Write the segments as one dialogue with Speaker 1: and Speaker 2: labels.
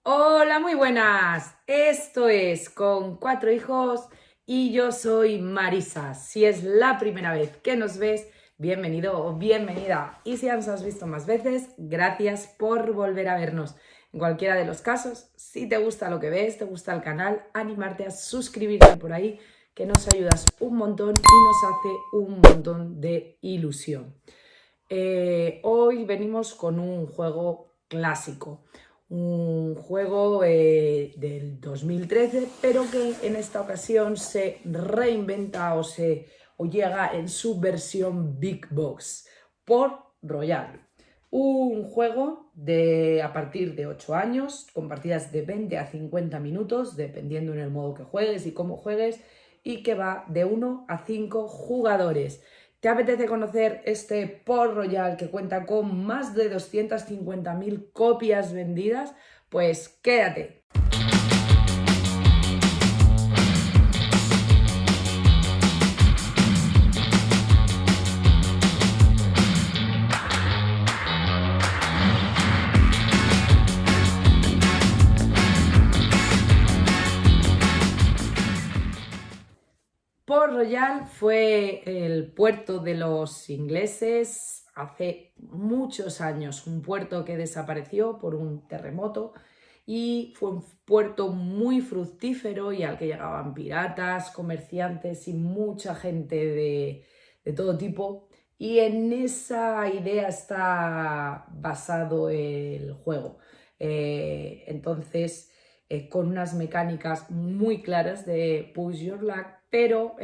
Speaker 1: Hola, muy buenas. Esto es Con Cuatro Hijos y yo soy Marisa. Si es la primera vez que nos ves, bienvenido o bienvenida. Y si ya nos has visto más veces, gracias por volver a vernos. En cualquiera de los casos, si te gusta lo que ves, te gusta el canal, animarte a suscribirte por ahí, que nos ayudas un montón y nos hace un montón de ilusión. Hoy venimos con un juego clásico, un juego del 2013, pero que en esta ocasión se reinventa o llega en su versión Big Box, Port Royal. Un juego a partir de 8 años, con partidas de 20 a 50 minutos, dependiendo en el modo que juegues y cómo juegues, y que va de 1 a 5 jugadores. ¿Te apetece conocer este Port Royal que cuenta con más de 250.000 copias vendidas? Pues quédate. Port Royal fue el puerto de los ingleses hace muchos años, un puerto que desapareció por un terremoto y fue un puerto muy fructífero y al que llegaban piratas, comerciantes y mucha gente de todo tipo. Y en esa idea está basado el juego. Entonces, con unas mecánicas muy claras de push your luck, pero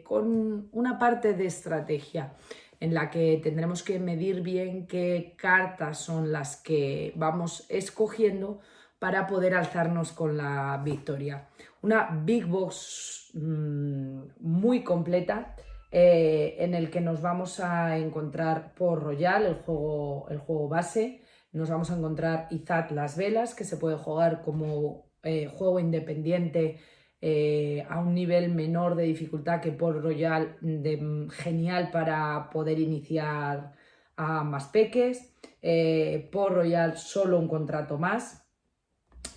Speaker 1: con una parte de estrategia en la que tendremos que medir bien qué cartas son las que vamos escogiendo para poder alzarnos con la victoria. Una Big Box muy completa en el que nos vamos a encontrar Port Royal, el juego base. Nos vamos a encontrar Izad Las Velas, que se puede jugar como juego independiente a un nivel menor de dificultad que Port Royal, genial para poder iniciar a más peques. Port Royal solo un contrato más,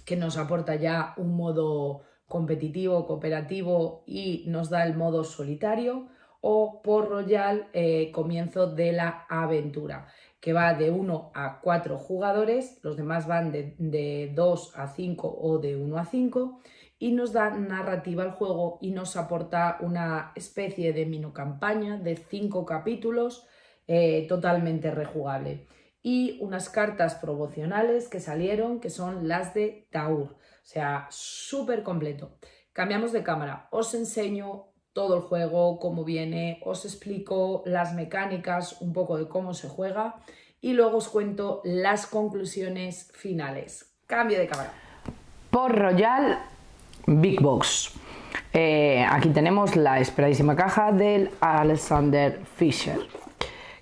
Speaker 1: que nos aporta ya un modo competitivo, cooperativo y nos da el modo solitario. O Port Royal, comienzo de la aventura, que va de 1 a 4 jugadores, los demás van de 2 a 5 o de 1 a 5, y nos da narrativa al juego y nos aporta una especie de mini campaña de 5 capítulos totalmente rejugable. Y unas cartas promocionales que salieron, que son las de Taur, o sea, súper completo. Cambiamos de cámara, os enseño todo el juego, cómo viene, os explico las mecánicas, un poco de cómo se juega y luego os cuento las conclusiones finales. Cambio de cámara.
Speaker 2: Port Royal Big Box. Aquí tenemos la esperadísima caja del Alexander Fisher.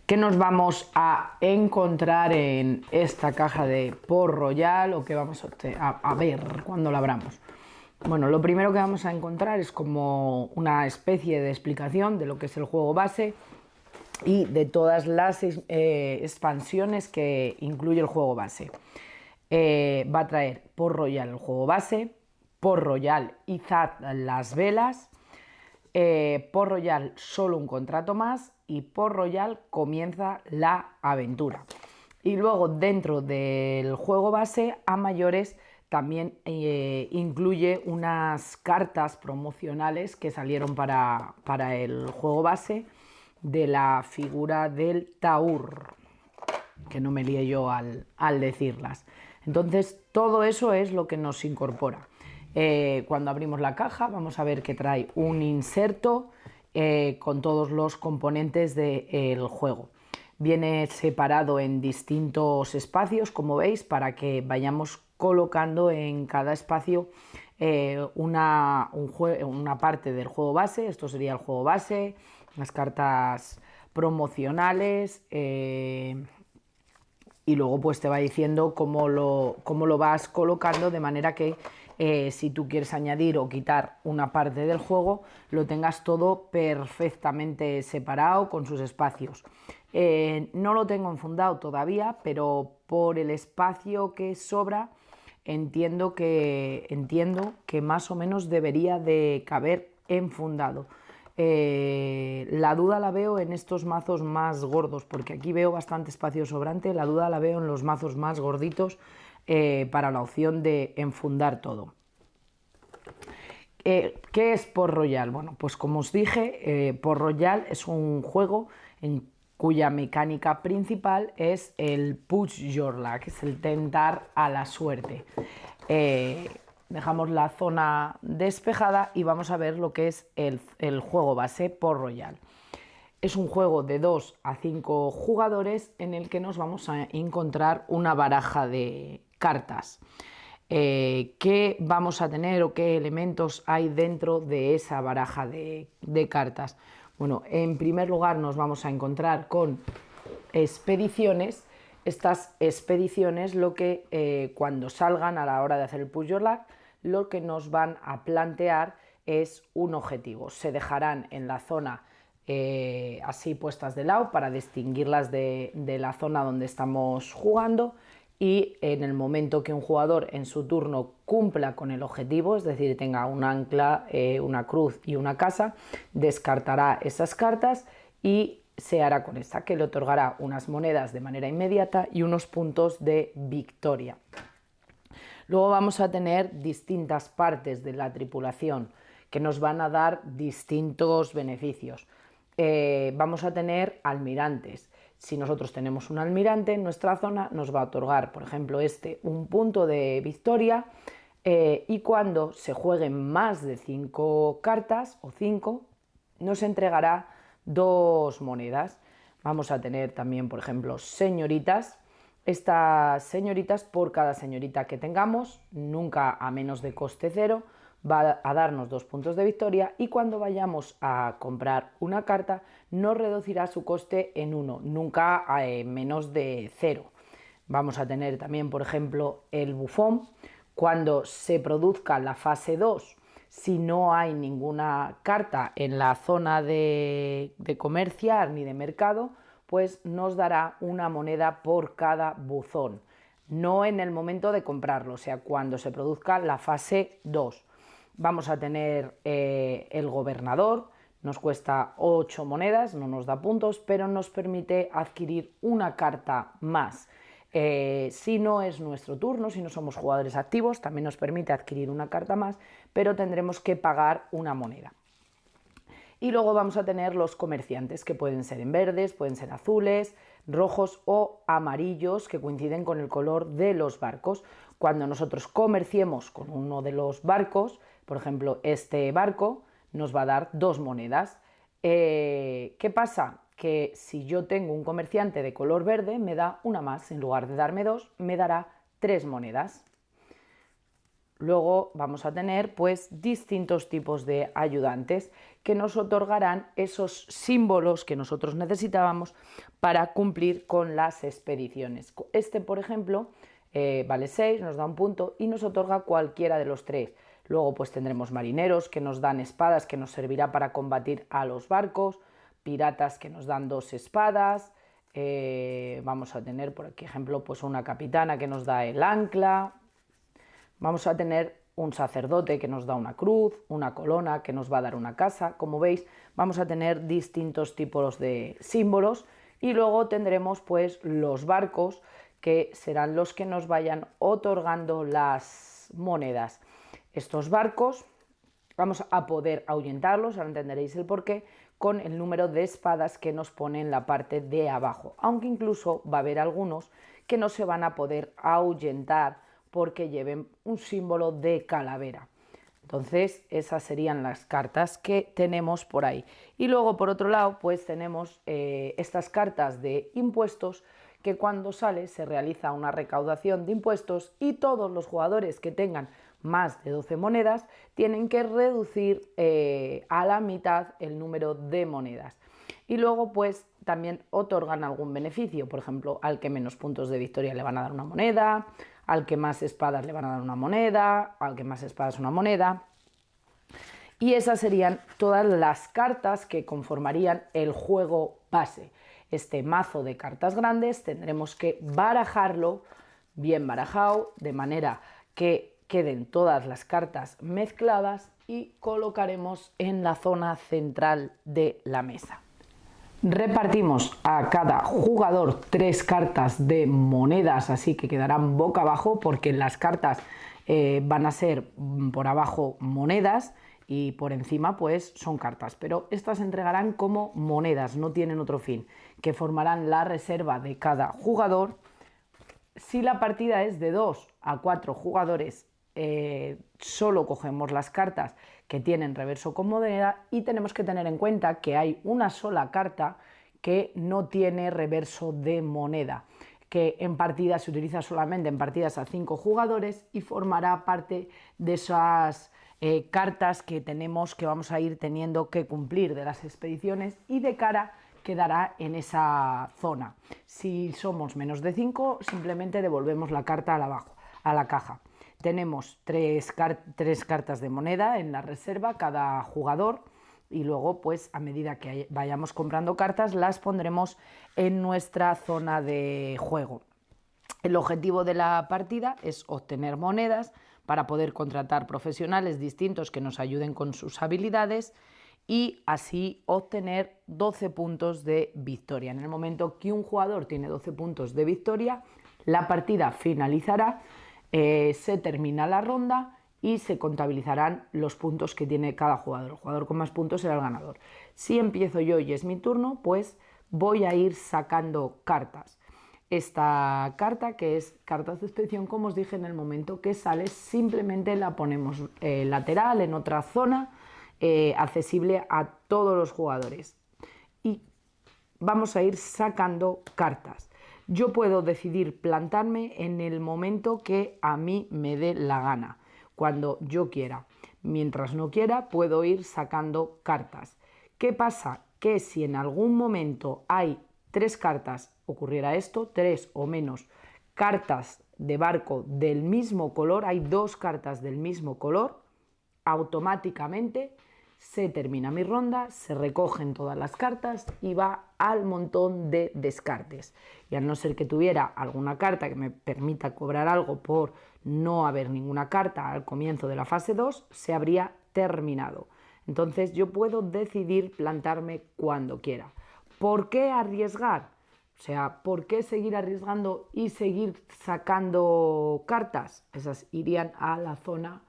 Speaker 2: ¿Qué nos vamos a encontrar en esta caja de Port Royal o qué vamos a ver cuando la abramos? Bueno, lo primero que vamos a encontrar es como una especie de explicación de lo que es el juego base y de todas las expansiones que incluye el juego base. Va a traer Port Royal el juego base, Port Royal Izad Las Velas, Port Royal solo un contrato más y Port Royal comienza la aventura. Y luego dentro del juego base a mayores también incluye unas cartas promocionales que salieron para el juego base de la figura del Taur, que no me lié yo al decirlas. Entonces todo eso es lo que nos incorpora. Cuando abrimos la caja vamos a ver que trae un inserto con todos los componentes del juego. Viene separado en distintos espacios, como veis, para que vayamos colocando en cada espacio una parte del juego base. Esto sería el juego base, las cartas promocionales, y luego pues te va diciendo cómo lo vas colocando, de manera que si tú quieres añadir o quitar una parte del juego, lo tengas todo perfectamente separado con sus espacios. No lo tengo enfundado todavía, pero por el espacio que sobra entiendo que más o menos debería de caber enfundado. La duda la veo en estos mazos más gordos, porque aquí veo bastante espacio sobrante. La duda la veo en los mazos más gorditos para la opción de enfundar todo. ¿Qué es Port Royal? Bueno, pues como os dije, Port Royal es un juego en cuya mecánica principal es el Push Your Luck, es el tentar a la suerte. Dejamos la zona despejada y vamos a ver lo que es el juego base Port Royal. Es un juego de 2 a 5 jugadores en el que nos vamos a encontrar una baraja de cartas. ¿Qué vamos a tener o qué elementos hay dentro de esa baraja de cartas? Bueno, en primer lugar nos vamos a encontrar con expediciones. Estas expediciones lo que cuando salgan a la hora de hacer el Push Your Luck, lo que nos van a plantear es un objetivo. Se dejarán en la zona así puestas de lado para distinguirlas de la zona donde estamos jugando, y en el momento que un jugador en su turno cumpla con el objetivo, es decir, tenga un ancla, una cruz y una casa, descartará esas cartas y se hará con esta, que le otorgará unas monedas de manera inmediata y unos puntos de victoria. Luego vamos a tener distintas partes de la tripulación que nos van a dar distintos beneficios. Vamos a tener almirantes. Si nosotros tenemos un almirante en nuestra zona, nos va a otorgar, por ejemplo, un punto de victoria, y cuando se jueguen más de 5 cartas o 5, nos entregará 2 monedas. Vamos a tener también, por ejemplo, señoritas. Estas señoritas, por cada señorita que tengamos, nunca a menos de coste 0, va a darnos 2 puntos de victoria, y cuando vayamos a comprar una carta nos reducirá su coste en 1, nunca a menos de 0. Vamos a tener también, por ejemplo, el bufón. Cuando se produzca la fase 2, si no hay ninguna carta en la zona de comerciar ni de mercado, pues nos dará una moneda por cada buzón, no en el momento de comprarlo, o sea, cuando se produzca la fase 2. Vamos a tener el gobernador, nos cuesta 8 monedas, no nos da puntos, pero nos permite adquirir una carta más. Si no es nuestro turno, si no somos jugadores activos, también nos permite adquirir una carta más, pero tendremos que pagar una moneda. Y luego vamos a tener los comerciantes, que pueden ser en verdes, pueden ser azules, rojos o amarillos, que coinciden con el color de los barcos. Cuando nosotros comerciemos con uno de los barcos, por ejemplo, este barco nos va a dar 2 monedas. ¿Qué pasa? Que si yo tengo un comerciante de color verde, me da una más. En lugar de darme 2, me dará 3 monedas. Luego vamos a tener pues distintos tipos de ayudantes que nos otorgarán esos símbolos que nosotros necesitábamos para cumplir con las expediciones. Este, por ejemplo, vale 6, nos da un punto y nos otorga cualquiera de los 3. Luego pues tendremos marineros que nos dan espadas, que nos servirá para combatir a los barcos, piratas que nos dan 2 espadas, vamos a tener por ejemplo pues una capitana que nos da el ancla. Vamos a tener un sacerdote que nos da una cruz, una corona que nos va a dar una casa. Como veis, vamos a tener distintos tipos de símbolos, y luego tendremos pues los barcos, que serán los que nos vayan otorgando las monedas. Estos barcos vamos a poder ahuyentarlos, ahora entenderéis el porqué, con el número de espadas que nos pone en la parte de abajo, aunque incluso va a haber algunos que no se van a poder ahuyentar porque lleven un símbolo de calavera. Entonces esas serían las cartas que tenemos por ahí. Y luego por otro lado pues tenemos estas cartas de impuestos, que cuando sale se realiza una recaudación de impuestos y todos los jugadores que tengan más de 12 monedas tienen que reducir a la mitad el número de monedas. Y luego pues también otorgan algún beneficio, por ejemplo, al que menos puntos de victoria le van a dar una moneda, al que más espadas le van a dar una moneda, al que más espadas una moneda. Y esas serían todas las cartas que conformarían el juego base. Este mazo de cartas grandes tendremos que barajarlo bien barajado, de manera que queden todas las cartas mezcladas y colocaremos en la zona central de la mesa. Repartimos a cada jugador 3 cartas de monedas, así que quedarán boca abajo porque las cartas van a ser por abajo monedas y por encima pues son cartas, pero estas se entregarán como monedas, no tienen otro fin, que formarán la reserva de cada jugador. Si la partida es de 2 a 4 jugadores, solo cogemos las cartas que tienen reverso con moneda y tenemos que tener en cuenta que hay una sola carta que no tiene reverso de moneda, que en partidas se utiliza solamente en partidas a 5 jugadores y formará parte de esas cartas que vamos a ir teniendo que cumplir de las expediciones y de cara quedará en esa zona. Si somos menos de 5, simplemente devolvemos la carta a la caja. Tenemos 3 cartas de moneda en la reserva cada jugador y luego pues a medida que vayamos comprando cartas las pondremos en nuestra zona de juego. El objetivo de la partida es obtener monedas para poder contratar profesionales distintos que nos ayuden con sus habilidades y así obtener 12 puntos de victoria. En el momento que un jugador tiene 12 puntos de victoria, la partida finalizará, se termina la ronda y se contabilizarán los puntos que tiene cada jugador. El jugador con más puntos será el ganador. Si empiezo yo y es mi turno, pues voy a ir sacando cartas. Esta carta, que es cartas de expedición, como os dije, en el momento que sale simplemente la ponemos lateral en otra zona accesible a todos los jugadores y vamos a ir sacando cartas. Yo puedo decidir plantarme en el momento que a mí me dé la gana, cuando yo quiera. Mientras no quiera, puedo ir sacando cartas. ¿Qué pasa? Que si en algún momento hay 3 cartas, ocurriera esto, 3 o menos cartas de barco del mismo color, hay 2 cartas del mismo color, automáticamente se termina mi ronda, se recogen todas las cartas y va al montón de descartes. Y a no ser que tuviera alguna carta que me permita cobrar algo por no haber ninguna carta al comienzo de la fase 2, se habría terminado. Entonces yo puedo decidir plantarme cuando quiera. ¿Por qué arriesgar? O sea, ¿por qué seguir arriesgando y seguir sacando cartas? Esas irían a la zona,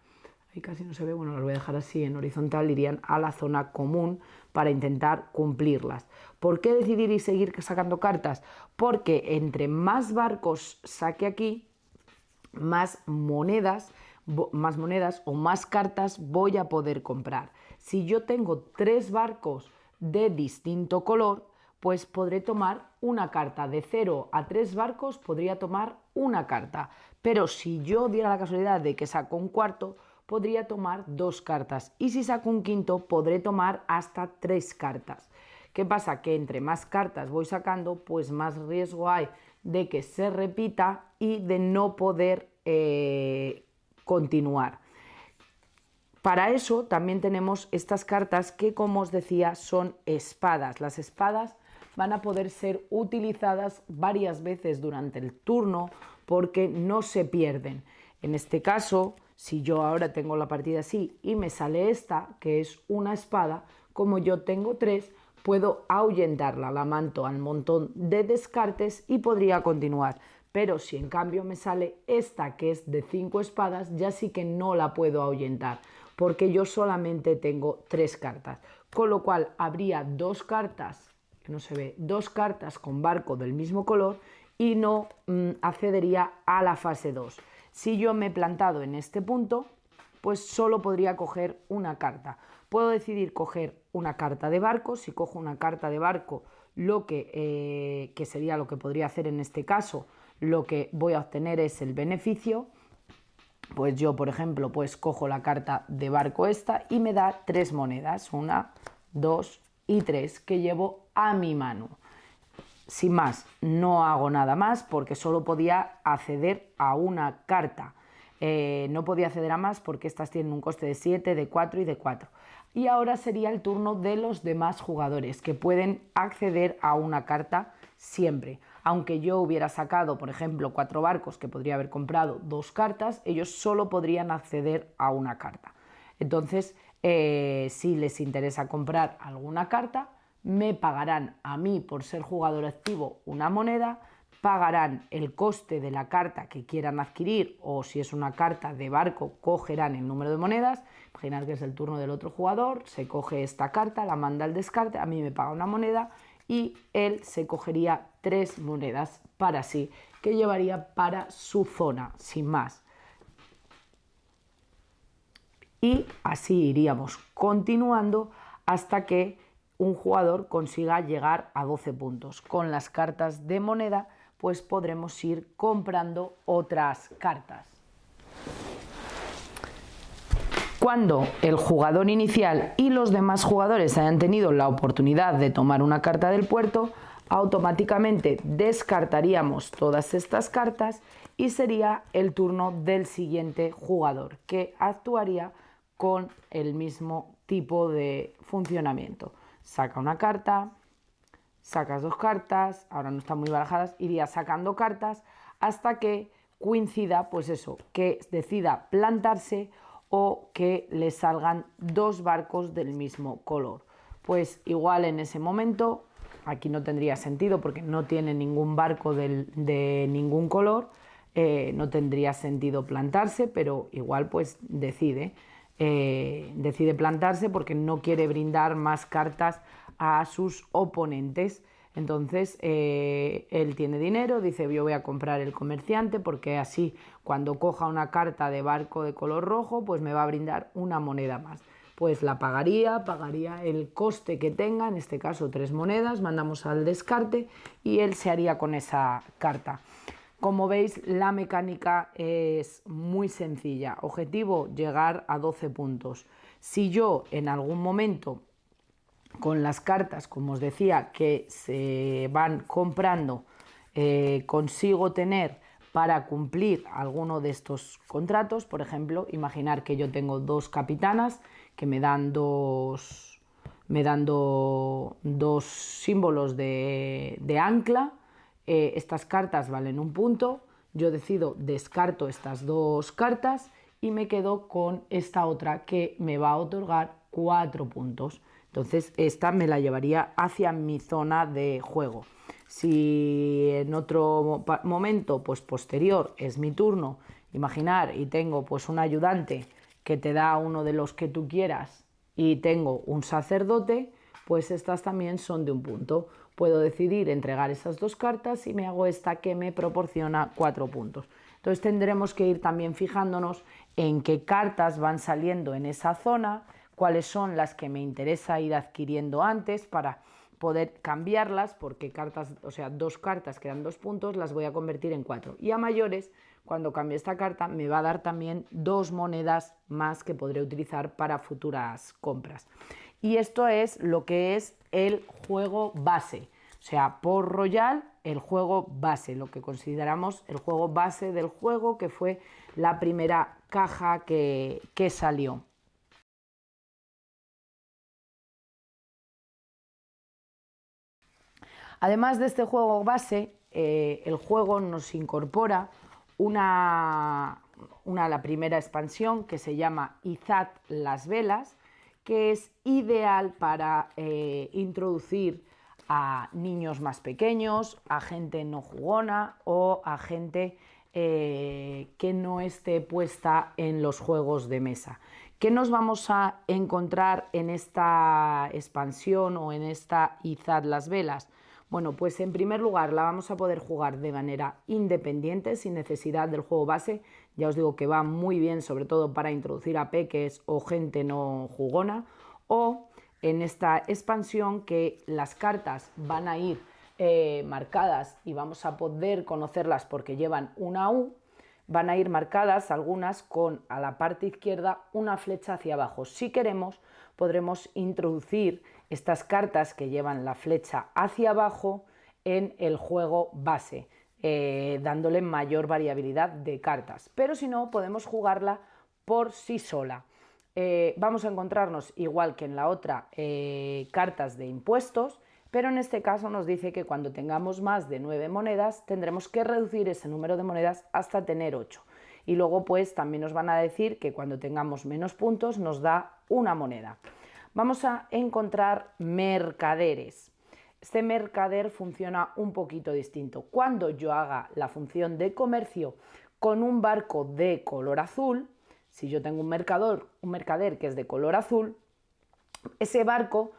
Speaker 2: ahí casi no se ve, bueno, las voy a dejar así en horizontal, irían a la zona común para intentar cumplirlas. ¿Por qué decidir y seguir sacando cartas? Porque entre más barcos saque aquí, más monedas o más cartas voy a poder comprar. Si yo tengo 3 barcos de distinto color, pues podré tomar una carta. De 0 a 3 barcos podría tomar una carta, pero si yo diera la casualidad de que saco un cuarto, podría tomar 2 cartas y si saco un quinto podré tomar hasta 3 cartas. ¿Qué pasa? Que entre más cartas voy sacando, pues más riesgo hay de que se repita y de no poder continuar. Para eso también tenemos estas cartas que, como os decía, son espadas. Las espadas van a poder ser utilizadas varias veces durante el turno porque no se pierden. En este caso, si yo ahora tengo la partida así y me sale esta, que es una espada, como yo tengo 3, puedo ahuyentarla, la manto al montón de descartes y podría continuar. Pero si en cambio me sale esta, que es de 5 espadas, ya sí que no la puedo ahuyentar, porque yo solamente tengo 3 cartas. Con lo cual habría 2 cartas, que no se ve, 2 cartas con barco del mismo color y no accedería a la fase 2. Si yo me he plantado en este punto, pues solo podría coger una carta. Puedo decidir coger una carta de barco. Si cojo una carta de barco, lo que sería lo que podría hacer en este caso, lo que voy a obtener es el beneficio. Pues yo, por ejemplo, pues cojo la carta de barco esta y me da 3 monedas, 1, 2 y 3 que llevo a mi mano. Sin más, no hago nada más porque solo podía acceder a una carta. No podía acceder a más porque estas tienen un coste de 7, de 4 y de 4. Y ahora sería el turno de los demás jugadores que pueden acceder a una carta siempre. aunque yo hubiera sacado, por ejemplo, 4 barcos, que podría haber comprado 2 cartas, ellos solo podrían acceder a una carta. Entonces, si les interesa comprar alguna carta, me pagarán a mí por ser jugador activo una moneda, pagarán el coste de la carta que quieran adquirir, o si es una carta de barco, cogerán el número de monedas. Imaginad que es el turno del otro jugador, se coge esta carta, la manda al descarte, a mí me paga una moneda y él se cogería 3 monedas para sí, que llevaría para su zona, sin más. Y así iríamos continuando hasta que un jugador consiga llegar a 12 puntos. Con las cartas de moneda, pues podremos ir comprando otras cartas. Cuando el jugador inicial y los demás jugadores hayan tenido la oportunidad de tomar una carta del puerto, automáticamente descartaríamos todas estas cartas y sería el turno del siguiente jugador, que actuaría con el mismo tipo de funcionamiento. Saca una carta, sacas 2 cartas, ahora no están muy barajadas, iría sacando cartas hasta que coincida, pues eso, que decida plantarse o que le salgan 2 barcos del mismo color. Pues igual en ese momento, aquí no tendría sentido porque no tiene ningún barco de ningún color, no tendría sentido plantarse, pero igual pues decide plantarse porque no quiere brindar más cartas a sus oponentes. Entonces él tiene dinero, dice yo voy a comprar el comerciante porque así cuando coja una carta de barco de color rojo pues me va a brindar una moneda más. Pues la pagaría el coste que tenga, en este caso 3 monedas, mandamos al descarte y él se haría con esa carta. Como veis, la mecánica es muy sencilla. Objetivo, llegar a 12 puntos. Si yo en algún momento, con las cartas, como os decía, que se van comprando, consigo tener para cumplir alguno de estos contratos, por ejemplo, imaginar que yo tengo 2 capitanas que me dan dos símbolos de ancla. Estas cartas valen 1 punto, yo decido, descarto estas 2 cartas y me quedo con esta otra que me va a otorgar 4 puntos. Entonces esta me la llevaría hacia mi zona de juego. Si en otro momento, pues posterior, es mi turno, imaginar y tengo pues un ayudante que te da uno de los que tú quieras y tengo un sacerdote, pues estas también son de 1 punto. Puedo decidir entregar esas 2 cartas y me hago esta que me proporciona 4 puntos. Entonces tendremos que ir también fijándonos en qué cartas van saliendo en esa zona, cuáles son las que me interesa ir adquiriendo antes para poder cambiarlas, porque cartas, o sea, 2 cartas que dan 2 puntos las voy a convertir en 4. Y a mayores, cuando cambie esta carta, me va a dar también 2 monedas más que podré utilizar para futuras compras. Y esto es lo que es el juego base. O sea, Port Royal, el juego base, lo que consideramos el juego base del juego, que fue la primera caja que salió. Además de este juego base, el juego nos incorpora la primera expansión que se llama Izad las Velas, que es ideal para introducir a niños más pequeños, a gente no jugona o a gente que no esté puesta en los juegos de mesa. ¿Qué nos vamos a encontrar en esta expansión o en esta Izad las Velas? Bueno, pues en primer lugar la vamos a poder jugar de manera independiente, sin necesidad del juego base. Ya os digo que va muy bien, sobre todo para introducir a peques o gente no jugona. O en esta expansión que las cartas van a ir marcadas y vamos a poder conocerlas porque llevan una U. Van a ir marcadas algunas con a la parte izquierda una flecha hacia abajo. Si queremos, podremos introducir estas cartas que llevan la flecha hacia abajo en el juego base, dándole mayor variabilidad de cartas. Pero si no, podemos jugarla por sí sola. Vamos a encontrarnos, igual que en la otra, cartas de impuestos. pero en este caso nos dice que cuando tengamos más de 9 monedas tendremos que reducir ese número de monedas hasta tener 8. Y luego pues también nos van a decir que cuando tengamos menos puntos nos da una moneda. Vamos a encontrar mercaderes. Este mercader funciona un poquito distinto. Cuando yo haga la función de comercio con un barco de color azul, si yo tengo un mercader que es de color azul, ese barco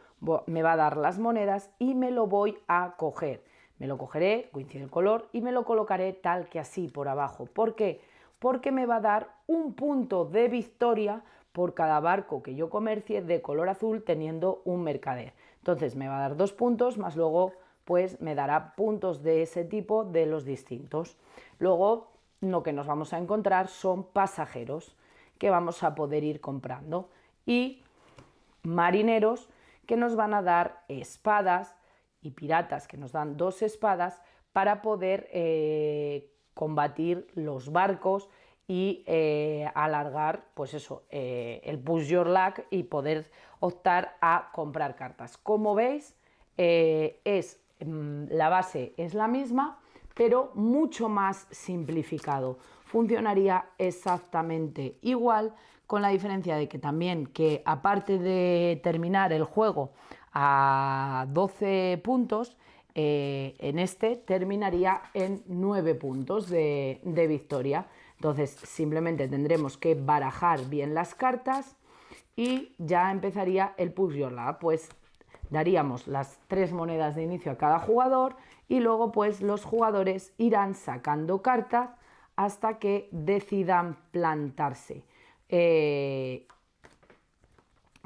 Speaker 2: me va a dar las monedas y me lo voy a coger. Me lo cogeré, coincide el color, y me lo colocaré tal que así por abajo. ¿Por qué? Porque me va a dar un punto de victoria por cada barco que yo comercie de color azul teniendo un mercader. Entonces me va a dar 2 puntos, más luego pues me dará puntos de ese tipo de los distintos. Luego lo que nos vamos a encontrar son pasajeros que vamos a poder ir comprando y marineros que nos van a dar espadas y piratas que nos dan 2 espadas para poder combatir los barcos y alargar pues eso, el push your luck y poder optar a comprar cartas. Como veis, la base es la misma, pero mucho más simplificado. Funcionaría exactamente igual, con la diferencia de que también que aparte de terminar el juego a 12 puntos, en este terminaría en 9 puntos de victoria. Entonces simplemente tendremos que barajar bien las cartas y ya empezaría el push your luck. Pues daríamos las 3 monedas de inicio a cada jugador y luego pues los jugadores irán sacando cartas hasta que decidan plantarse.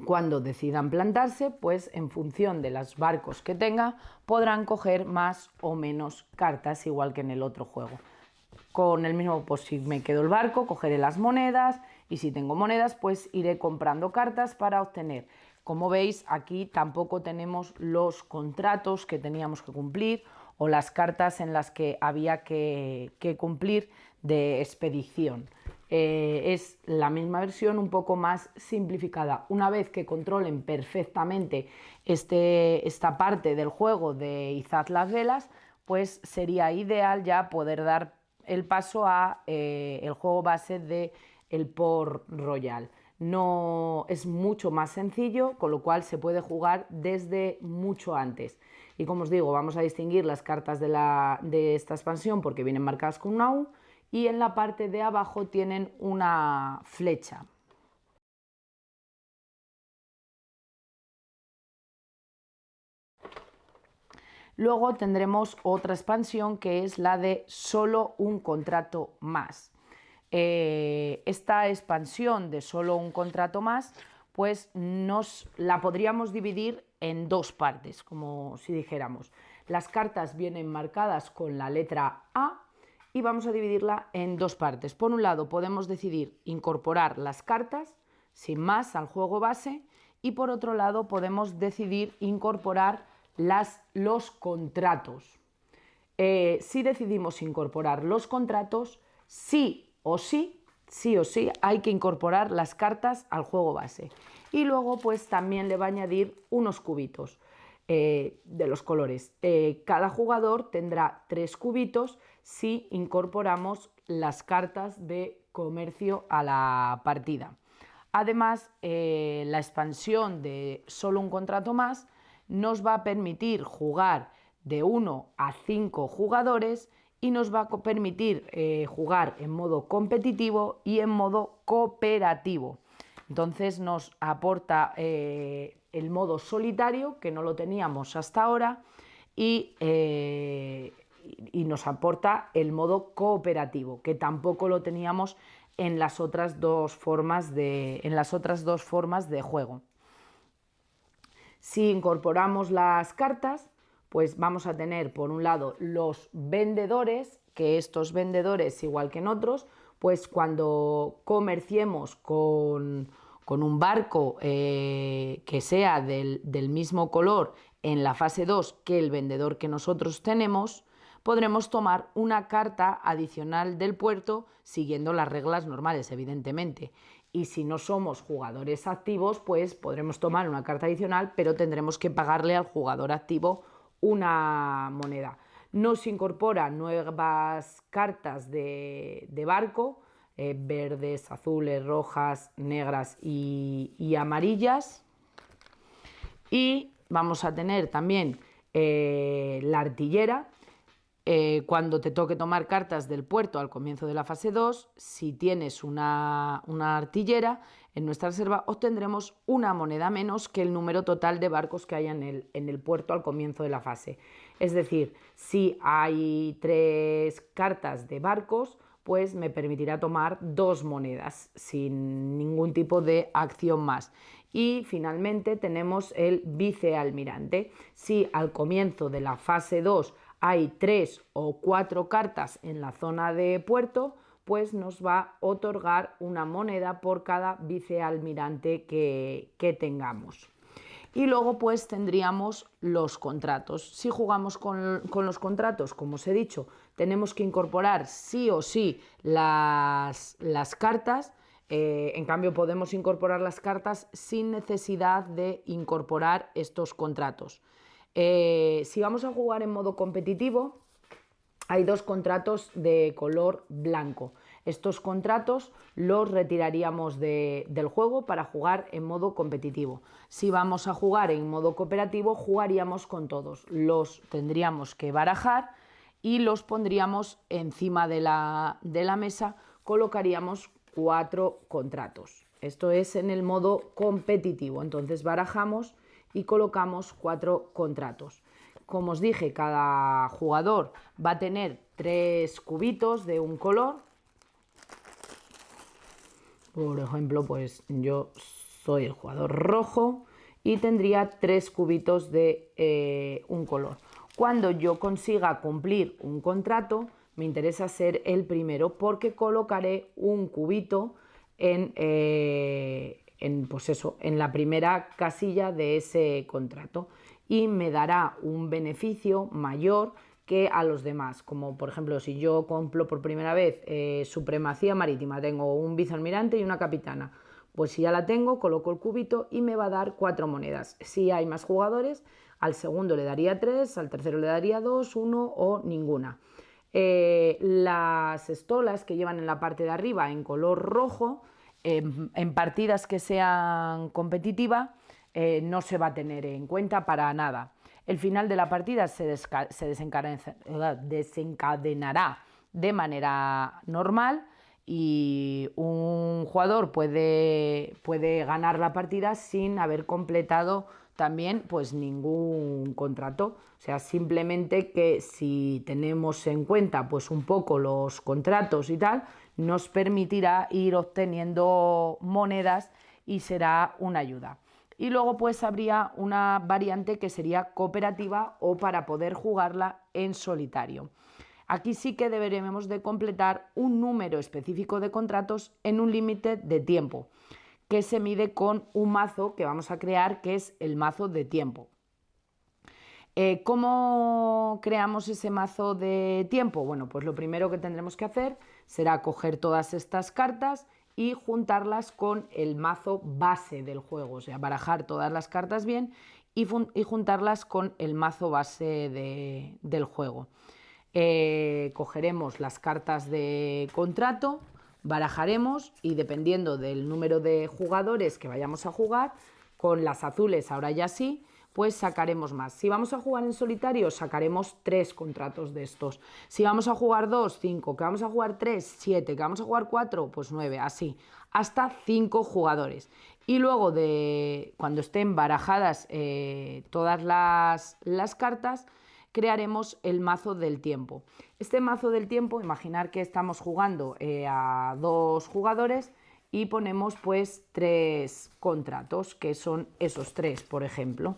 Speaker 2: Cuando decidan plantarse, pues en función de los barcos que tenga, podrán coger más o menos cartas, igual que en el otro juego. Con el mismo, pues si me quedo el barco, cogeré las monedas y si tengo monedas, pues iré comprando cartas para obtener. Como veis, aquí tampoco tenemos los contratos que teníamos que cumplir o las cartas en las que había que cumplir de expedición. Es la misma versión, un poco más simplificada. Una vez que controlen perfectamente esta parte del juego de izad las velas, pues sería ideal ya poder dar el paso a el juego base de el Port Royal. No es mucho más sencillo, con lo cual se puede jugar desde mucho antes. Y como os digo, vamos a distinguir las cartas de esta expansión porque vienen marcadas con una U y en la parte de abajo tienen una flecha. Luego tendremos otra expansión que es la de solo un contrato más. Esta expansión de solo un contrato más, pues la podríamos dividir en 2 partes, como si dijéramos. Las cartas vienen marcadas con la letra A y vamos a dividirla en 2 partes. Por un lado podemos decidir incorporar las cartas sin más al juego base y por otro lado podemos decidir incorporar los contratos. Si decidimos incorporar los contratos, sí o sí hay que incorporar las cartas al juego base. Y luego pues también le va a añadir unos cubitos de los colores. Cada jugador tendrá 3 cubitos si incorporamos las cartas de comercio a la partida. Además, la expansión de solo un contrato más nos va a permitir jugar de 1 a 5 jugadores y nos va a permitir jugar en modo competitivo y en modo cooperativo. Entonces nos aporta el modo solitario, que no lo teníamos hasta ahora, y nos aporta el modo cooperativo, que tampoco lo teníamos en las otras dos formas de juego. Si incorporamos las cartas, pues vamos a tener por un lado los vendedores, que estos vendedores, igual que en otros, pues cuando comerciemos con un barco que sea del mismo color en la fase 2 que el vendedor que nosotros tenemos, podremos tomar una carta adicional del puerto siguiendo las reglas normales, evidentemente. Y si no somos jugadores activos, pues podremos tomar una carta adicional, pero tendremos que pagarle al jugador activo una moneda. Nos incorpora nuevas cartas de barco, verdes, azules, rojas, negras y amarillas. Y vamos a tener también la artillera. Cuando te toque tomar cartas del puerto al comienzo de la fase 2, si tienes una artillera en nuestra reserva, obtendremos una moneda menos que el número total de barcos que haya en el puerto al comienzo de la fase. Es decir, si hay 3 cartas de barcos, pues me permitirá tomar 2 monedas sin ningún tipo de acción más. Y finalmente tenemos el vicealmirante. Si al comienzo de la fase 2 hay 3 o 4 cartas en la zona de puerto, pues nos va a otorgar una moneda por cada vicealmirante que tengamos. Y luego pues tendríamos los contratos. Si jugamos con los contratos, como os he dicho, tenemos que incorporar sí o sí las cartas. En cambio podemos incorporar las cartas sin necesidad de incorporar estos contratos. Si vamos a jugar en modo competitivo, hay 2 contratos de color blanco. Estos contratos los retiraríamos del juego para jugar en modo competitivo. Si vamos a jugar en modo cooperativo, jugaríamos con todos. Los tendríamos que barajar y los pondríamos encima de la mesa, colocaríamos 4 contratos. Esto es en el modo competitivo. Entonces barajamos y colocamos 4 contratos. Como os dije, cada jugador va a tener 3 cubitos de un color. Por ejemplo, pues yo soy el jugador rojo y tendría 3 cubitos de un color. Cuando yo consiga cumplir un contrato, me interesa ser el primero porque colocaré un cubito pues eso, en la primera casilla de ese contrato y me dará un beneficio mayor que a los demás, como por ejemplo si yo cumplo por primera vez supremacía marítima, tengo un vicealmirante y una capitana, pues si ya la tengo, coloco el cubito y me va a dar 4 monedas. Si hay más jugadores, al segundo le daría 3, al tercero le daría 2, 1 o ninguna. Las estolas que llevan en la parte de arriba en color rojo, en partidas que sean competitivas, no se va a tener en cuenta para nada. El final de la partida se desencadenará de manera normal y un jugador puede ganar la partida sin haber completado también pues ningún contrato. O sea, simplemente que si tenemos en cuenta pues un poco los contratos y tal, nos permitirá ir obteniendo monedas y será una ayuda. Y luego pues habría una variante que sería cooperativa o para poder jugarla en solitario. Aquí sí que deberemos de completar un número específico de contratos en un límite de tiempo, que se mide con un mazo que vamos a crear, que es el mazo de tiempo. ¿Cómo creamos ese mazo de tiempo? Bueno, pues lo primero que tendremos que hacer será coger todas estas cartas y juntarlas con el mazo base del juego, o sea, barajar todas las cartas bien y juntarlas con el mazo base del juego. Cogeremos las cartas de contrato, barajaremos y dependiendo del número de jugadores que vayamos a jugar, con las azules ahora ya sí, pues sacaremos más. Si vamos a jugar en solitario, sacaremos 3 contratos de estos. Si vamos a jugar 2, 5, que vamos a jugar 3, 7, que vamos a jugar 4, pues 9, así, hasta 5 jugadores. Y luego cuando estén barajadas todas las cartas, crearemos el mazo del tiempo. Este mazo del tiempo, imaginar que estamos jugando a 2 jugadores y ponemos pues 3 contratos, que son esos 3, por ejemplo.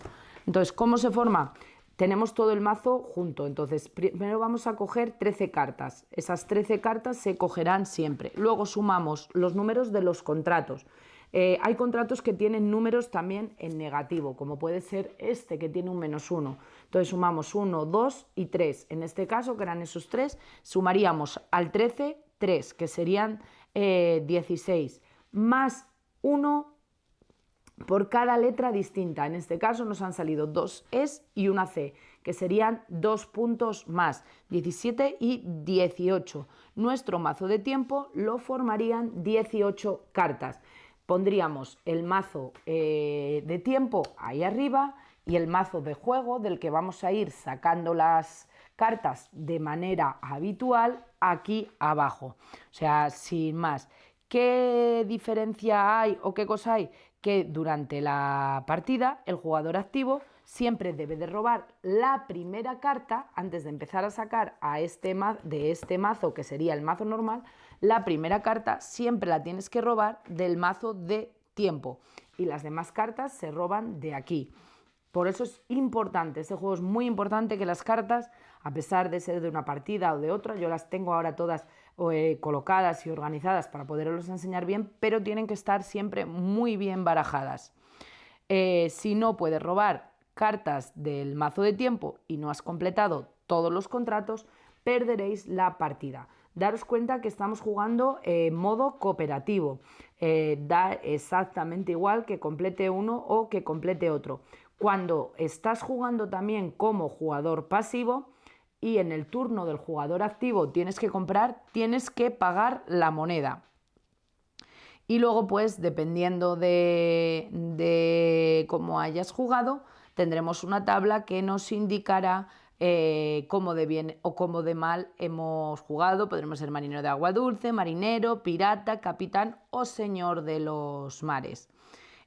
Speaker 2: Entonces, ¿cómo se forma? Tenemos todo el mazo junto, entonces primero vamos a coger 13 cartas. Esas 13 cartas se cogerán siempre. Luego sumamos los números de los contratos. Hay contratos que tienen números también en negativo, como puede ser este que tiene un -1. Entonces sumamos 1, 2 y 3. En este caso, que eran esos 3, sumaríamos al 13, 3, que serían 16, más 1, por cada letra distinta. En este caso nos han salido 2 Es y una C, que serían 2 puntos más, 17 y 18. Nuestro mazo de tiempo lo formarían 18 cartas. Pondríamos el mazo de tiempo ahí arriba y el mazo de juego del que vamos a ir sacando las cartas de manera habitual aquí abajo. O sea, sin más. ¿Qué diferencia hay o qué cosa hay? Que durante la partida el jugador activo siempre debe de robar la primera carta antes de empezar a sacar de este mazo, que sería el mazo normal. La primera carta siempre la tienes que robar del mazo de tiempo y las demás cartas se roban de aquí. Por eso es importante, este juego es muy importante, que las cartas, a pesar de ser de una partida o de otra, yo las tengo ahora todas colocadas y organizadas para poderlos enseñar bien, pero tienen que estar siempre muy bien barajadas. Si no puedes robar cartas del mazo de tiempo y no has completado todos los contratos, perderéis la partida. Daros cuenta que estamos jugando en modo cooperativo. Da exactamente igual que complete uno o que complete otro. Cuando estás jugando también como jugador pasivo y en el turno del jugador activo tienes que pagar la moneda. Y luego, pues, dependiendo de cómo hayas jugado, tendremos una tabla que nos indicará cómo de bien o cómo de mal hemos jugado. Podremos ser marinero de agua dulce, marinero, pirata, capitán o señor de los mares.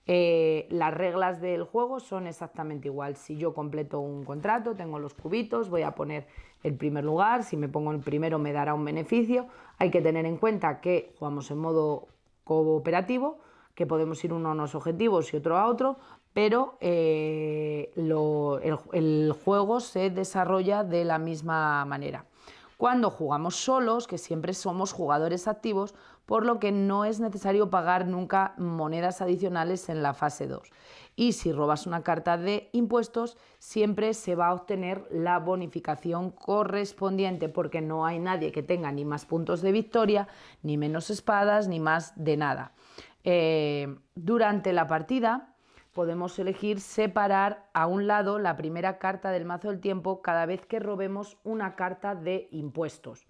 Speaker 2: Las reglas del juego son exactamente igual. Si yo completo un contrato, tengo los cubitos, voy a poner el primer lugar. Si me pongo el primero me dará un beneficio. Hay que tener en cuenta que jugamos en modo cooperativo, que podemos ir uno a unos objetivos y otro a otro, pero el juego se desarrolla de la misma manera. Cuando jugamos solos, que siempre somos jugadores activos, por lo que no es necesario pagar nunca monedas adicionales en la fase 2. Y si robas una carta de impuestos, siempre se va a obtener la bonificación correspondiente, porque no hay nadie que tenga ni más puntos de victoria, ni menos espadas, ni más de nada. Durante la partida podemos elegir separar a un lado la primera carta del mazo del tiempo cada vez que robemos una carta de impuestos.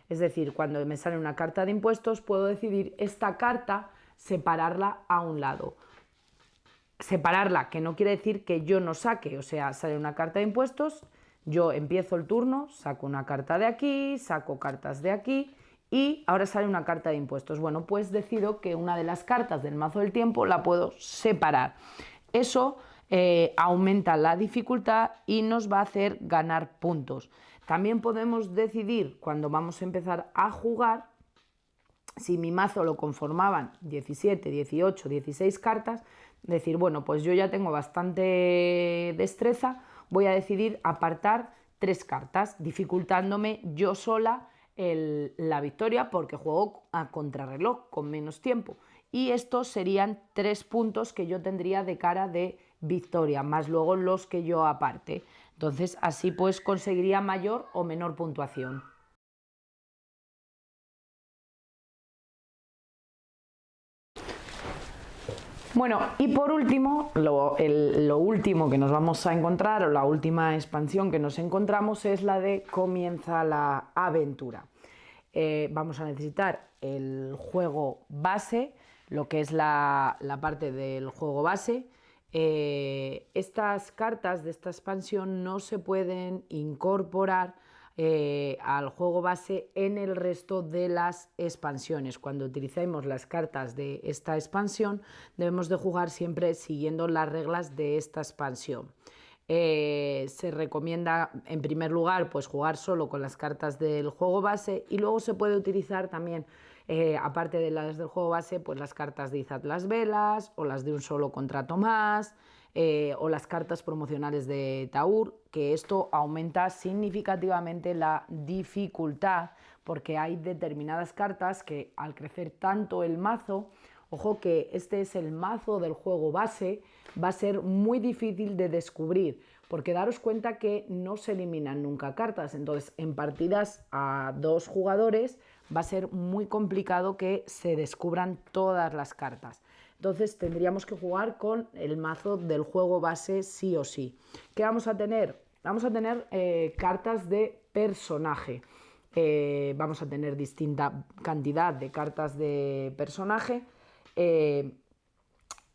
Speaker 2: Es decir, cuando me sale una carta de impuestos, puedo decidir esta carta separarla a un lado. Separarla, que no quiere decir que yo no saque, o sea, sale una carta de impuestos, yo empiezo el turno, saco una carta de aquí, saco cartas de aquí y ahora sale una carta de impuestos. Bueno, pues decido que una de las cartas del mazo del tiempo la puedo separar. Eso aumenta la dificultad y nos va a hacer ganar puntos. También podemos decidir, cuando vamos a empezar a jugar, si mi mazo lo conformaban 17, 18, 16 cartas, decir, bueno, pues yo ya tengo bastante destreza, voy a decidir apartar 3 cartas, dificultándome yo sola la victoria, porque juego a contrarreloj con menos tiempo. Y estos serían 3 puntos que yo tendría de cara de victoria, más luego los que yo aparte. Entonces así pues conseguiría mayor o menor puntuación. Bueno, y por último, lo último que nos vamos a encontrar, o la última expansión que nos encontramos, es la de Comienza la aventura. Vamos a necesitar el juego base, lo que es la parte del juego base. Estas cartas de esta expansión no se pueden incorporar al juego base en el resto de las expansiones. Cuando utilicemos las cartas de esta expansión, debemos de jugar siempre siguiendo las reglas de esta expansión. Se recomienda, en primer lugar, pues jugar solo con las cartas del juego base, y luego se puede utilizar también, aparte de las del juego base, pues las cartas de Izad las velas, o las de un solo contrato más, o las cartas promocionales de Taur, que esto aumenta significativamente la dificultad, porque hay determinadas cartas que, al crecer tanto el mazo, ojo que este es el mazo del juego base, va a ser muy difícil de descubrir, porque daros cuenta que no se eliminan nunca cartas. Entonces, en partidas a 2 jugadores va a ser muy complicado que se descubran todas las cartas. Entonces tendríamos que jugar con el mazo del juego base sí o sí. ¿Qué vamos a tener? Vamos a tener cartas de personaje. Vamos a tener distinta cantidad de cartas de personaje.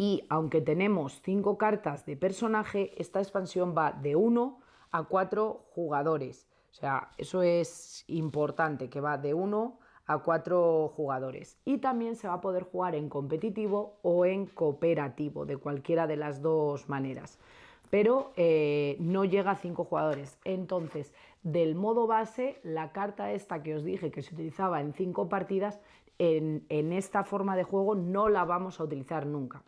Speaker 2: Y aunque tenemos 5 cartas de personaje, esta expansión va de 1 a 4 jugadores. O sea, eso es importante, que va de 1 a 4 jugadores. Y también se va a poder jugar en competitivo o en cooperativo, de cualquiera de las dos maneras. Pero no llega a 5 jugadores. Entonces, del modo base, la carta esta que os dije que se utilizaba en 5 partidas, en esta forma de juego no la vamos a utilizar nunca.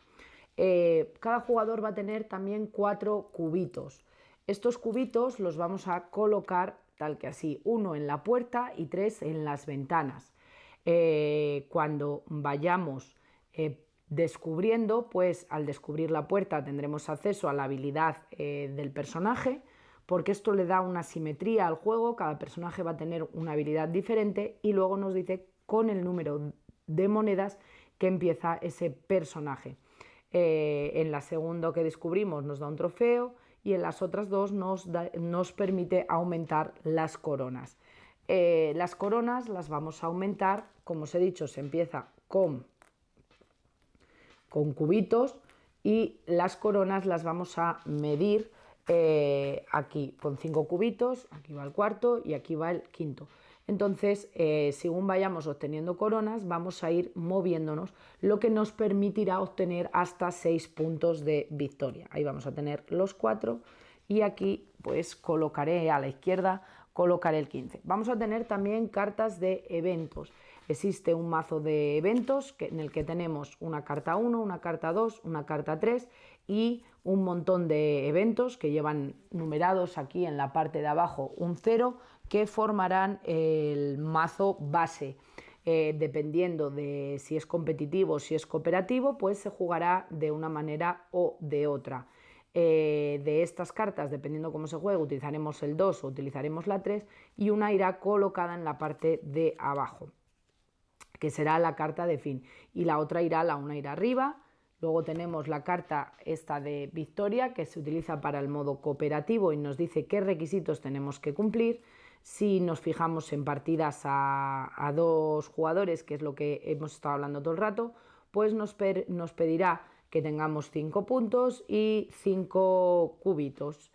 Speaker 2: Cada jugador va a tener también 4 cubitos. Estos cubitos los vamos a colocar tal que así, 1 en la puerta y 3 en las ventanas. Cuando vayamos descubriendo, pues al descubrir la puerta tendremos acceso a la habilidad del personaje, porque esto le da una simetría al juego, cada personaje va a tener una habilidad diferente y luego nos dice con el número de monedas que empieza ese personaje. En la segunda que descubrimos nos da un trofeo y en las otras dos nos permite aumentar las coronas. Las coronas las vamos a aumentar, como os he dicho, se empieza con cubitos y las coronas las vamos a medir aquí con 5 cubitos, aquí va el cuarto y aquí va el quinto. Entonces, según vayamos obteniendo coronas, vamos a ir moviéndonos, lo que nos permitirá obtener hasta 6 puntos de victoria. Ahí vamos a tener los 4 y aquí pues colocaré a la izquierda, colocaré el 15. Vamos a tener también cartas de eventos. Existe un mazo de eventos en el que tenemos una carta 1, una carta 2, una carta 3 y un montón de eventos que llevan numerados aquí en la parte de abajo un 0 que formarán el mazo base. Dependiendo de si es competitivo o si es cooperativo, pues se jugará de una manera o de otra. De estas cartas, dependiendo cómo se juegue, utilizaremos el 2 o utilizaremos la 3 y una irá colocada en la parte de abajo, que será la carta de fin, y la otra una irá arriba. Luego tenemos la carta esta de victoria que se utiliza para el modo cooperativo y nos dice qué requisitos tenemos que cumplir. Si nos fijamos en partidas a 2 jugadores, que es lo que hemos estado hablando todo el rato, pues nos pedirá que tengamos 5 puntos y 5 cubitos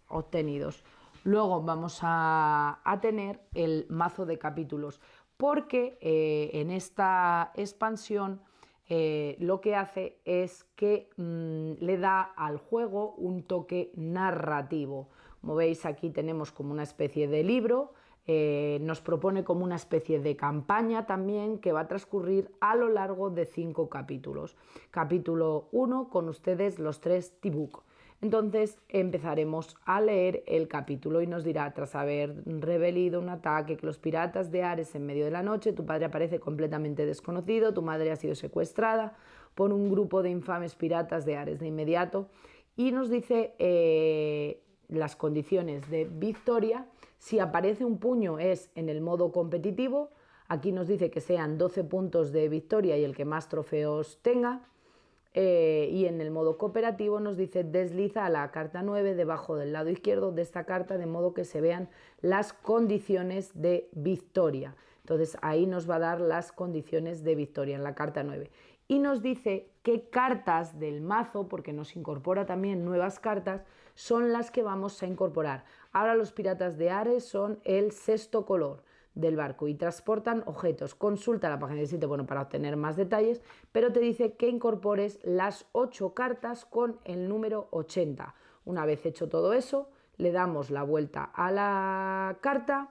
Speaker 2: obtenidos. Luego vamos a tener el mazo de capítulos, porque en esta expansión lo que hace es que le da al juego un toque narrativo. Como veis, aquí tenemos como una especie de libro, nos propone como una especie de campaña también que va a transcurrir a lo largo de 5 capítulos. Capítulo 1, con ustedes los 3 T-Book. Entonces empezaremos a leer el capítulo y nos dirá: tras haber repelido un ataque que los piratas de Ares en medio de la noche, tu padre aparece completamente desconocido, tu madre ha sido secuestrada por un grupo de infames piratas de Ares de inmediato, y nos dice las condiciones de victoria. Si aparece un puño es en el modo competitivo, aquí nos dice que sean 12 puntos de victoria y el que más trofeos tenga. Y en el modo cooperativo nos dice: desliza a la carta 9 debajo del lado izquierdo de esta carta de modo que se vean las condiciones de victoria. Entonces ahí nos va a dar las condiciones de victoria en la carta 9 y nos dice qué cartas del mazo, porque nos incorpora también nuevas cartas, son las que vamos a incorporar. Ahora los piratas de Ares son el 6º color del barco y transportan objetos. Consulta la página 17, bueno, para obtener más detalles, pero te dice que incorpores las 8 cartas con el número 80. Una vez hecho todo eso, le damos la vuelta a la carta.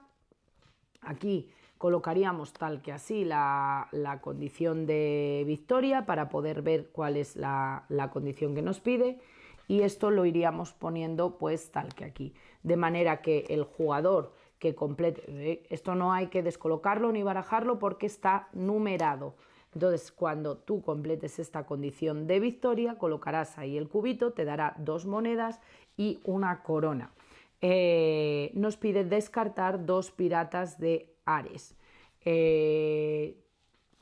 Speaker 2: Aquí colocaríamos tal que así la condición de victoria para poder ver cuál es la condición que nos pide, y esto lo iríamos poniendo pues tal que aquí, de manera que el jugador que complete, esto no hay que descolocarlo ni barajarlo porque está numerado. Entonces, cuando tú completes esta condición de victoria, colocarás ahí el cubito, te dará 2 monedas y una corona. Nos pide descartar 2 piratas de Ares.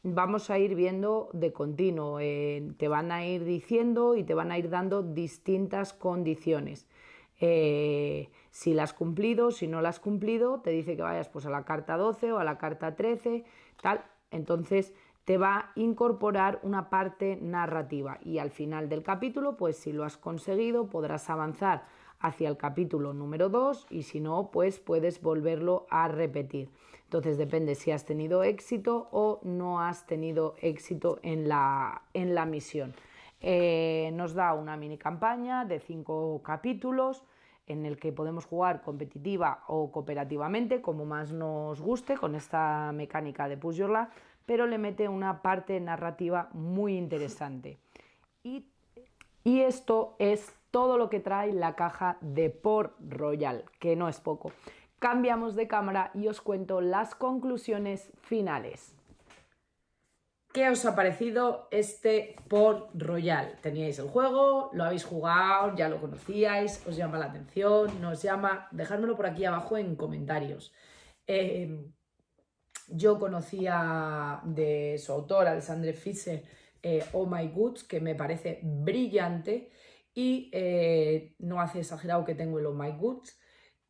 Speaker 2: vamos a ir viendo de continuo, te van a ir diciendo y te van a ir dando distintas condiciones. Si la has cumplido, si no la has cumplido, te dice que vayas pues a la carta 12 o a la carta 13, tal. Entonces te va a incorporar una parte narrativa y al final del capítulo, pues si lo has conseguido, podrás avanzar hacia el capítulo número 2 y si no, pues puedes volverlo a repetir. Entonces depende si has tenido éxito o no has tenido éxito en la misión. Nos da una mini campaña de 5 capítulos en el que podemos jugar competitiva o cooperativamente, como más nos guste, con esta mecánica de Push Your Luck, pero le mete una parte narrativa muy interesante. Y esto es todo lo que trae la caja de Port Royal, que no es poco. Cambiamos de cámara y os cuento las conclusiones finales.
Speaker 1: ¿Qué os ha parecido este Port Royal? ¿Teníais el juego? ¿Lo habéis jugado? ¿Ya lo conocíais? ¿Os llama la atención? ¿No os llama? Dejádmelo por aquí abajo en comentarios. Yo conocía de su autor, Alexander Fischer, Oh My Goods, que me parece brillante y no hace exagerado que tengo el Oh My Goods.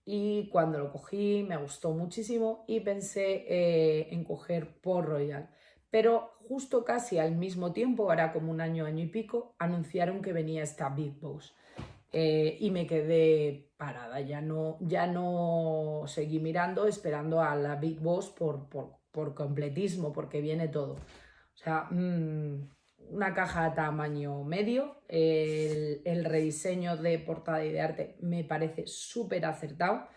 Speaker 1: Y cuando lo cogí me gustó muchísimo y pensé en coger Port Royal. Pero justo casi al mismo tiempo, ahora como un año y pico, anunciaron que venía esta Big Boss. Y me quedé parada, ya no seguí mirando, esperando a la Big Boss por completismo, porque viene todo. O sea, una caja tamaño medio, el rediseño de portada y de arte me parece súper acertado,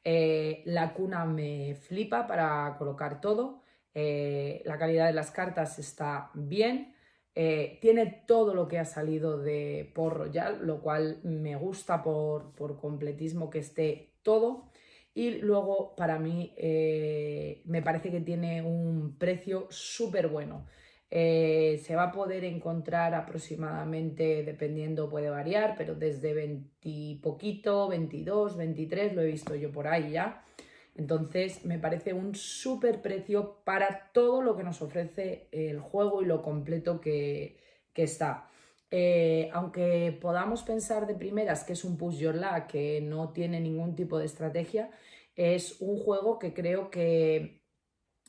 Speaker 1: la cuna me flipa para colocar todo, la calidad de las cartas está bien. Tiene todo lo que ha salido de Port Royal, lo cual me gusta por completismo que esté todo. Y luego para mí me parece que tiene un precio súper bueno. Se va a poder encontrar aproximadamente, dependiendo puede variar, pero desde 20 y poquito, 22, 23, lo he visto yo por ahí ya. Entonces me parece un súper precio para todo lo que nos ofrece el juego y lo completo que está. Aunque podamos pensar de primeras que es un Push Your Luck, que no tiene ningún tipo de estrategia, es un juego que creo que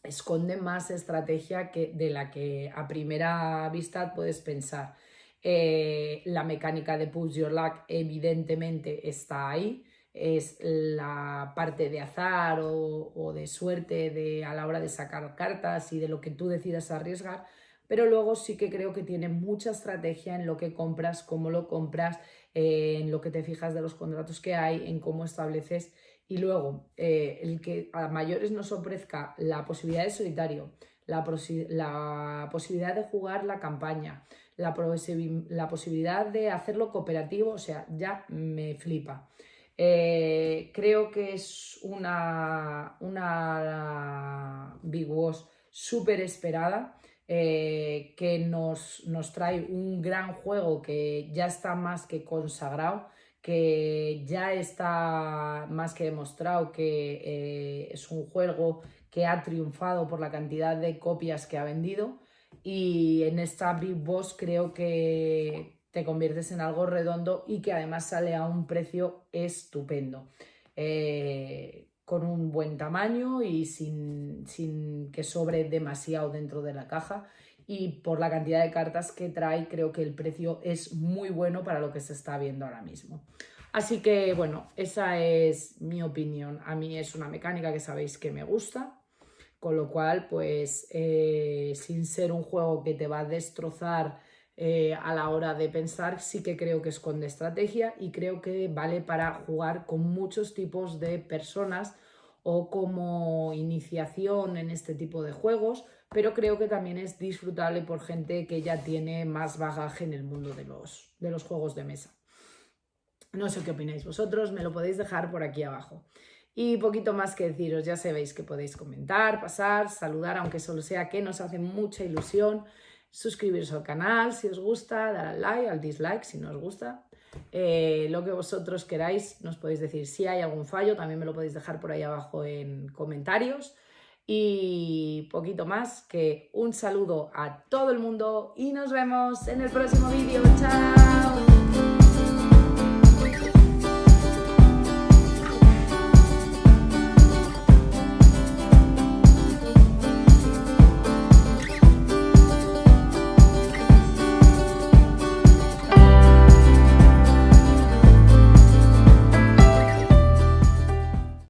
Speaker 1: esconde más estrategia de la que a primera vista puedes pensar. La mecánica de Push Your Luck evidentemente está ahí. Es la parte de azar o de suerte a la hora de sacar cartas y de lo que tú decidas arriesgar, pero luego sí que creo que tiene mucha estrategia en lo que compras, cómo lo compras, en lo que te fijas de los contratos que hay, en cómo estableces y luego el que a mayores nos ofrezca la posibilidad de solitario, la posibilidad de jugar la campaña, la posibilidad de hacerlo cooperativo, o sea, ya me flipa. Creo que es una Big Boss súper esperada, que nos trae un gran juego que ya está más que consagrado, que ya está más que demostrado que es un juego que ha triunfado por la cantidad de copias que ha vendido, y en esta Big Boss creo que te conviertes en algo redondo y que además sale a un precio estupendo, con un buen tamaño y sin que sobre demasiado dentro de la caja, y por la cantidad de cartas que trae creo que el precio es muy bueno para lo que se está viendo ahora mismo. Así que bueno, esa es mi opinión. A mí es una mecánica que sabéis que me gusta, con lo cual pues sin ser un juego que te va a destrozar a la hora de pensar, sí que creo que esconde estrategia y creo que vale para jugar con muchos tipos de personas o como iniciación en este tipo de juegos, pero creo que también es disfrutable por gente que ya tiene más bagaje en el mundo de los juegos de mesa. No sé qué opináis vosotros, me lo podéis dejar por aquí abajo. Y poquito más que deciros, ya sabéis que podéis comentar, pasar, saludar, aunque solo sea, que nos hace mucha ilusión. Suscribiros al canal si os gusta, dar al like, al dislike si no os gusta. Lo que vosotros queráis, nos podéis decir si hay algún fallo, también me lo podéis dejar por ahí abajo en comentarios. Y poquito más, que un saludo a todo el mundo y nos vemos en el próximo vídeo. ¡Chao!